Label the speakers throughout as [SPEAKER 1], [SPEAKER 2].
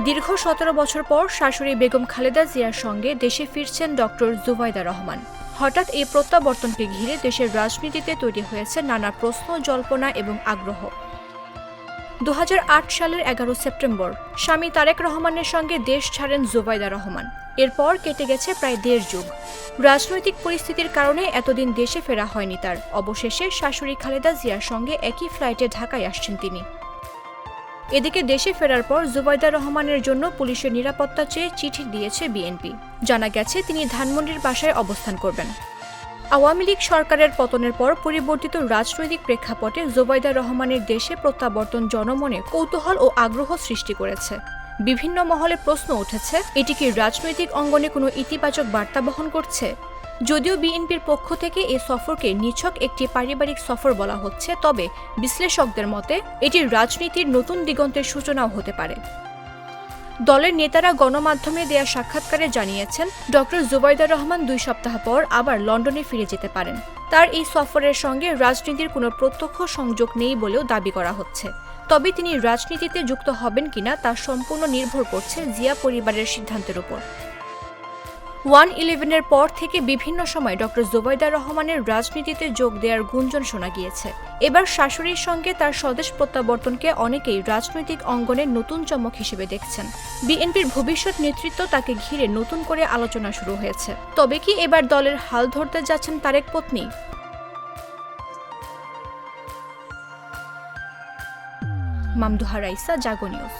[SPEAKER 1] দীর্ঘ ১৭ বছর পর শাশুড়ি বেগম খালেদা জিয়ার সঙ্গে দেশে ফিরছেন ডক্টর জুবাইদা রহমান। হঠাৎ এই প্রত্যাবর্তনকে ঘিরে দেশের রাজনীতিতে তৈরি হয়েছে নানা প্রশ্ন, জল্পনা এবং আগ্রহ। ২০০৮ সালের ১১ সেপ্টেম্বর স্বামী তারেক রহমানের সঙ্গে দেশ ছাড়েন জুবাইদা রহমান। এরপর কেটে গেছে প্রায় ১.৫ যুগ। রাজনৈতিক পরিস্থিতির কারণে এতদিন দেশে ফেরা হয়নি তার। অবশেষে শাশুড়ি খালেদা জিয়ার সঙ্গে একই ফ্লাইটে ঢাকায় আসছেন তিনি। এদিকে দেশে ফেরার পর জুবাইদা রহমানের জন্য পুলিশের নিরাপত্তা চেয়ে চিঠি দিয়েছে বিএনপি। জানা গেছে তিনি ধানমন্ডির বাসায় অবস্থান করবেন। আওয়ামী লীগ সরকারের পতনের পর পরিবর্তিত রাজনৈতিক প্রেক্ষাপটে জুবাইদা রহমানের দেশে প্রত্যাবর্তন জনমনে কৌতূহল ও আগ্রহ সৃষ্টি করেছে। বিভিন্ন মহলে প্রশ্ন উঠেছে, এটি কি রাজনৈতিক অঙ্গনে কোনো ইতিবাচক বার্তা বহন করছে? যদিও বিএনপির পক্ষ থেকে এই সফরকে নিছক একটি পারিবারিক সফর বলা হচ্ছে, তবে বিশ্লেষকদের মতে এটি রাজনীতির নতুন দিগন্তের সূচনাও হতে পারে। দলের নেতারা গণমাধ্যমে দেয়া সাক্ষাৎকারে জানিয়েছেন, ডক্টর জুবাইদা রহমান ২ সপ্তাহ পর আবার লন্ডনে ফিরে যেতে পারেন। তার এই সফরের সঙ্গে রাজনীতির কোনো প্রত্যক্ষ সংযোগ নেই বলেও দাবি করা হচ্ছে। তবে তিনি রাজনীতিতে যুক্ত হবেন কিনা তা সম্পূর্ণ নির্ভর করছে জিয়া পরিবারের সিদ্ধান্তের উপর। 1/11-এর পর থেকে বিভিন্ন সময় ডক্টর জুবাইদা রহমানের রাজনীতিতে যোগ দেওয়ার গুঞ্জন শোনা গিয়েছে। এবার শাশুড়ির সঙ্গে তার স্বদেশ প্রত্যাবর্তনকে অনেকেই রাজনৈতিক অঙ্গনের নতুন চমক হিসেবে দেখছেন। বিএনপির ভবিষ্যৎ নেতৃত্ব তাকে ঘিরে নতুন করে আলোচনা শুরু হয়েছে। তবে কি এবার দলের হাল ধরতে যাচ্ছেন তারেক পত্নী? মামদুহা রাইসা, জাগো নিউজ।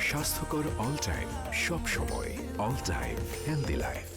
[SPEAKER 2] স্বাস্থ্যকর অল টাইম, সব সময় অল টাইম হেলদি লাইফ।